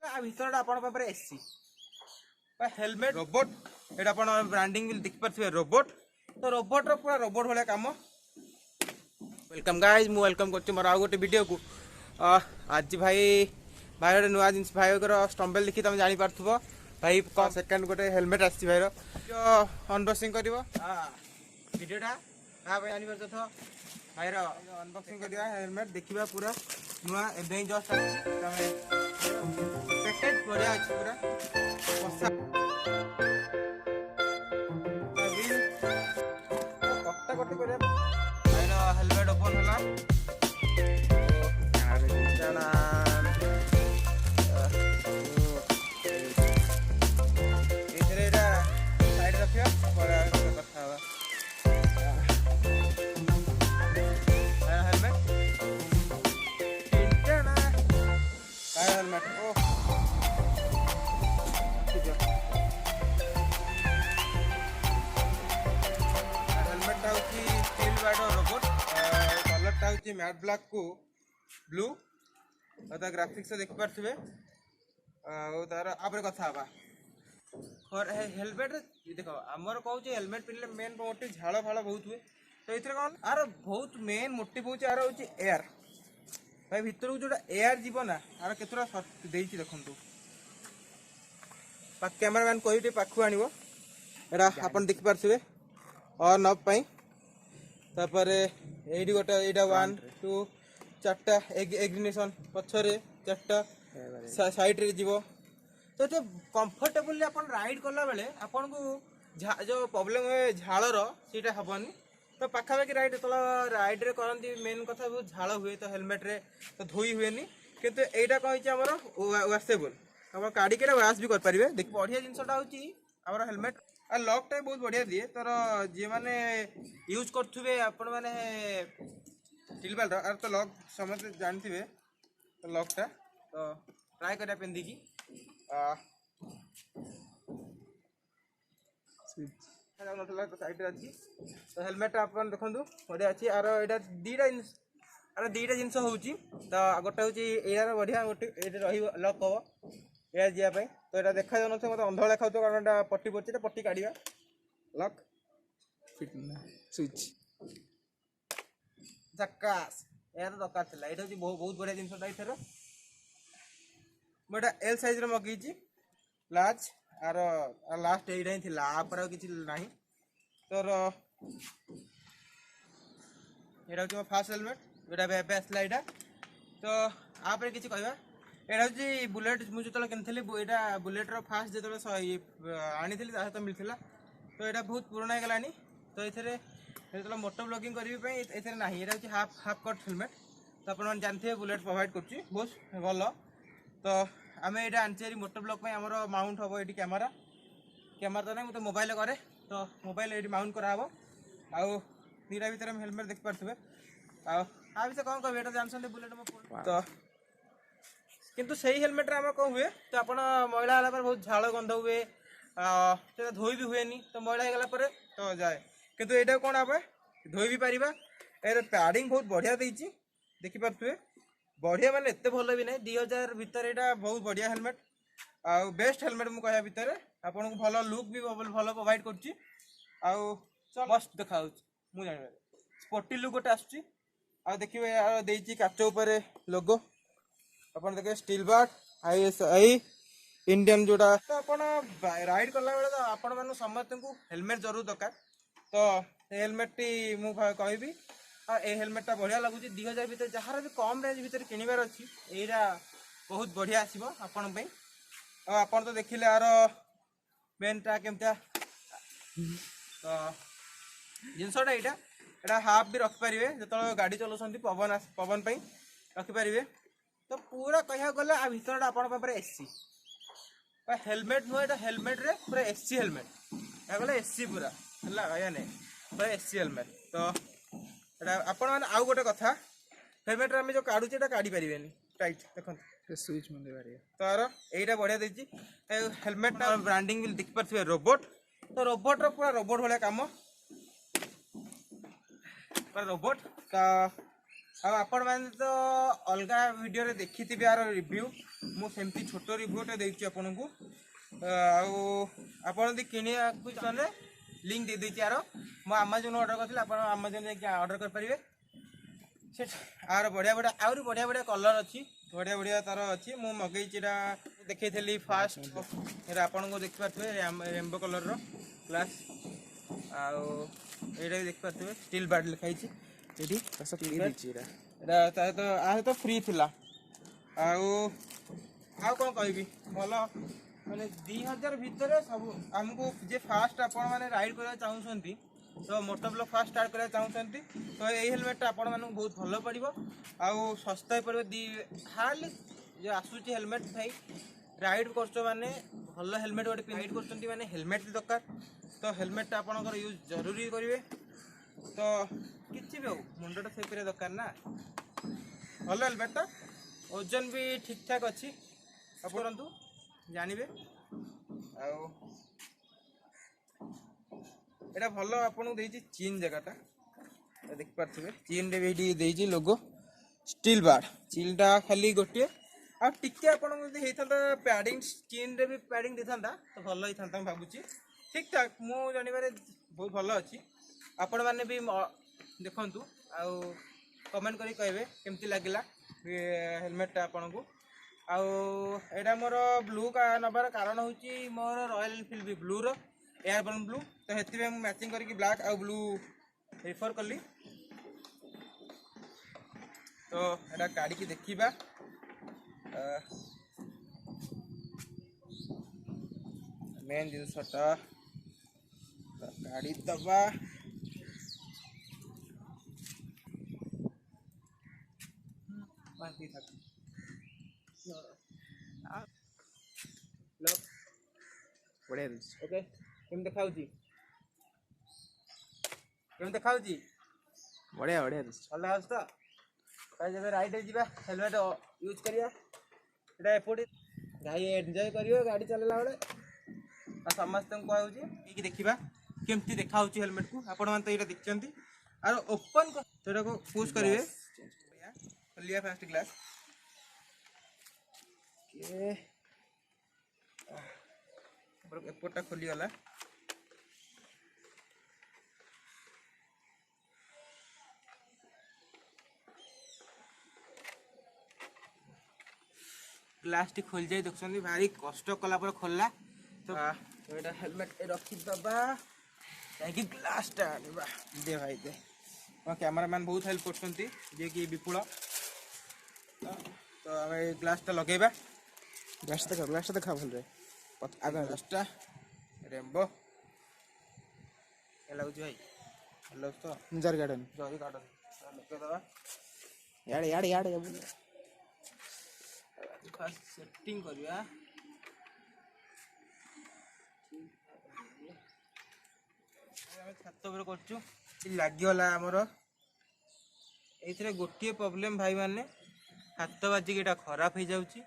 ভিতরটা আপনার পাখে AC helmet robot এটা আপনার ব্র্যান্ডিং भी देख पारे रोबोट तो रोबोट पूरा रोबोट भाया कम वेलकम गाइज मु वेलकम कर आउ गोटे वीडियो को आज भाई भाई गोटे नुआ जिन भाई स्टम्बल देखी तुम जापार भाई कौन सेकेंड गोटे हेलमेट आसी भाई अनबक्सिंग कर वीडियोटा जापार भाई अनबक्सिंग करवा हेलमेट देखा पूरा नुआ एवं जस्ट पैकेट बढ़िया अच्छी पूरा कटाकटी कर हेलमेट ओपन है साइड रखिए कथा हेलमेट हेलमेट ओ हेलमेट स्टील बाइड रोबोट कलरटा हूँ मैट ब्लैक को ब्लू और ग्राफिक्स देख पारे तार आप कथा हेलमेट देख आमर कहूँ हेलमेट पिंधे मेन मोटिव झाड़ फाड़ बहुत हुए तो ये कौन आर बहुत मेन मोटिव हूँ यार हूँ एयर भाई भर को जो एयर जीव ना आर केतरा देखु कैमरामैन कही पाखु आण आप देखिपे ऑन ऑफ तापर ये गोटे यहाँ 1 2 4टा एग्निशन पछरे 4टा साइड रे जीव तो ये कंफर्टेबल अपन राइड कला बेले आपन को जो प्रॉब्लम है झाड़र सीटा हेनी तो पाखापाखि राइड तो राइड रे करती मेन कथा बहुत झाड़ हुए तो हेलमेट रे तो धोई हुए किंतु एटा कही आमर वाशेबल आप काढ़ी वाश भी करेंगे देख बढ़िया जिनसा हूँ आम हेलमेट आ लॉकटा बहुत बढ़िया दिए तर जी मैंने यूज करेंगे आपण मैंने स्टील बाल्ट आर तो लॉक समझते जानते तो लॉकटा तो ट्राए करा पिंधिकी साइड अच्छी तो हेलमेट आप देखो बढ़िया अच्छी आर यहाँ दीटा जिनस हूँ तो गोटे हूँ यार बढ़िया गोटे ये लक हम एयर जावाई तो यहाँ देखा जान मत अंधड़ देखा कारण पट्टी पड़े पट्टी काढ़ा लक स्विच झकास यार तो दरकार था ये हूँ बहुत बढ़िया जिनसा ये मुझे एल साइज मगेची लार्ज आर लास्ट यही थी आप किसी ना तो यहाँ हूँ फास्ट हेलमेट जोटा आसला यहाँ तो आप किसी कहवा यहाँ हूँ बुलेट मुझे जो किनी यहाँ बुलेट्र फास्ट जो आनी सहित मिलता तो यहाँ बहुत पुराना होगा तो ये जो मोटो ब्लॉगिंग करने ना यहाँ हूँ हाफ कट हेलमेट तो आप जानते हैं बुलेट प्रोवाइड कर बहुत भल तो आम ये आनी मोटो ब्लॉग आमर माउंट हम ये कैमेरा कैमेरा तो नहीं मतलब मोबाइल करे तो मोबाइल ये माउंट कराव आउ दीटा भर हेलमेट देख पारे आसे कौन कह जानते बुलेट तो किंतु सही हेलमेट आम कौन हुए तो आप मैला है बहुत झाड़ गंध हुए धोई भी हुए तो मैला होगा तो जाए किंतु यहाँ कौन आप धोई भी पार पैडिंग बहुत बढ़िया देती देखिपे बढ़िया माने एत भल भी नहीं 2000 भितर यहाँ बहुत बढ़िया हेलमेट आ बेस्ट हेलमेट मुझे कह भितर आपन को भल लुक भी भल प्रोवाइड कर मस्त देखा मुझे जान स्पोर्टी लुक गोटे आस देखिए यार देती काच उपर लोगो अपन देखिए स्टील बार्ट ISI इंडियन जोड़ा तो आप राइड कला बेले तो आपण मान समस्त को हेलमेट जरूर दरकार तो हेलमेट टी मुझे कहबी ए हेलमेटा बढ़िया लगुच 2000 भर जार भी कम रेंज भर किणवार अच्छी यहाँ बहुत बढ़िया आसो आपण आप तो देखिले यार मेनटा केमता तो जिनसटा यहाँ हाफ भी रखिपारे जो गाड़ी चलाऊँ पवन पवन रखिपारे तो पूरा कह गले आ भरटा आप एसी हेलमेट नुह ये हेलमेट रे पूरा एसी हेलमेट या गले एसी पूरा है नहीं पूरा एसी हेलमेट तो आपण मैंने आउ गोटे कथा हेलमेट आम जो काढ़ुचे काढ़ी पारे टाइट देखो स्विच तार यहीटा बढ़िया देती हेलमेट ब्रांडिंग भी देख पारे रोबोट तो रोबोट पूरा रोबोट भाया कम रोबोट आपण मैंने तो अलग वीडियो रे देखी थी यार रिव्यू मुझे छोट रिव्यूटे देती आपन को आपड़ किणवाक चाहे लिंक दे देती यार मुझे आमाजोन ऑर्डर कर आमाजोन ऑर्डर करेंगे से आर बढ़िया बढ़िया आहरी बढ़िया बढ़िया कलर अच्छी बढ़िया बढ़िया तार अच्छी मुझे मगई देखी फास्ट आपन को देखिपे रेम्बो कलर ग्लास आईटा भी देखिपे स्टील बार्ड लिखाई तो फ्री थिला कौन कह भल माने 2000 भितर सब आमको जे फास्ट आपण माने राइड करबा चाहउछंती तो मोटर ब्लॉक फास्ट स्टार्ट करबा चाहउछंती तो ए हेलमेट आपण माने बहुत भलो पड़िबो आउ सस्ता पड़बो दी हाल जे आसुची हेलमेट भाई राइड करछो माने भलो हेलमेट गोटे राइड करछंती माने हेलमेट दरकार तो हेलमेट आपनकर यूज जरूरी करिवे तो किछि भी हो मुंडटा सेफ करे दरकार ना भलो हेलमेट ओजन भी ठीक ठाक अच्छी करंतु जानिबे एटा भलो आपन देइछि चीन जगहटा देख पारथिबे चीन रे भी देइछि लोगो स्टील बार चीलटा खाली गोटे आ टिके आपन जदि हेथांता पैडिंग चीन रे भी पैडिंग देथांता तो भलो हेथांता हम भाबुछि ठीक ठाक मु जानिबारे बहुत भलो अछि आपण माने भी देखंतु आ कमेंट करी कहबे केमति लागिला हेलमेट आपन को आउ मोर ब्लू का नबार कारण हूँ मोर रॉयल एनफिल्ड भी ब्लू रो एयरबर्न ब्लू तो हेति मैचिंग करके ब्लैक आउ ब्लू रिफर कली तो एटा काढ़ी की देखिबा मेन जिनसटा काढ़ी दबा बाकी था बढ़िया ओके केम देखाउची बढ़िया बढ़िया भल हाउस तो जब राइड जा हेलमेट यूज करिया एटा एपटे गाड़ी एंजॉय करियो गाड़ी चलेला बेले आ समस्त को कहउची कि देखिबा केमती देखाउची हेलमेट को आपण मन तो एटा देखचंती आरो ओपन को एटा को पुश करिवे लिया फर्स्ट ग्लास के एपटा खोली गला ग्लास टी खोल जाए देखते भारी कष्ट कला पर खोलला तो एटा हेलमेट रखी दबा कहीं ग्लासटा आनिबा दे भाई दे मोर कैमरामैन बहुत हेल्प करछंती जे कि विपुल तो आम ग्लासटा लगेबा ग्लासटा देखा भल रे आगे ग्लासटा रेम्बो के लागुची भाई हेलो तो जरी गार्डन लगे दबा याड याड याड खास सेटिंग करिया छात ऊपर करछु लागिगला आमर एथिरे गोटे प्रॉब्लम भाई माने हाथ बाजिक एटा खराब हो जाउची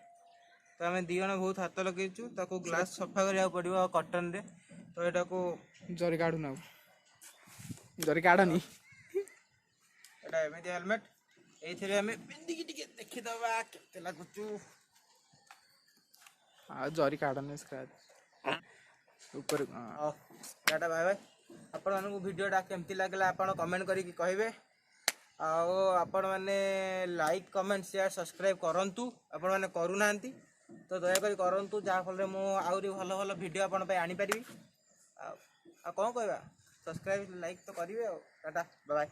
तो आम दी जन बहुत हाथ लगेचु ताको ग्लास सफा करिया पड़िबो कॉटन रे तो एटा को जरी काढु ना जरी काढनी एटा एमे हेलमेट एथिरे हमें पिंदी की टिके देखि दबा केते लागुचु आ जरी काढने स्क्रैच ऊपर टाटा बाय बाय आपण मानू वीडियोटा केमती लागला आपण कमेंट करी कहबे आपण माने लाइक कमेंट शेयर सब्सक्राइब करंतु आपण माने करू नांती तो दया करी करंतु जा फल रे मो आउरी भलो भलो वीडियो आपण पे आनी परिबी आ कोन कहबा सब्सक्राइब लाइक तो करिवे टाटा बाय बाय।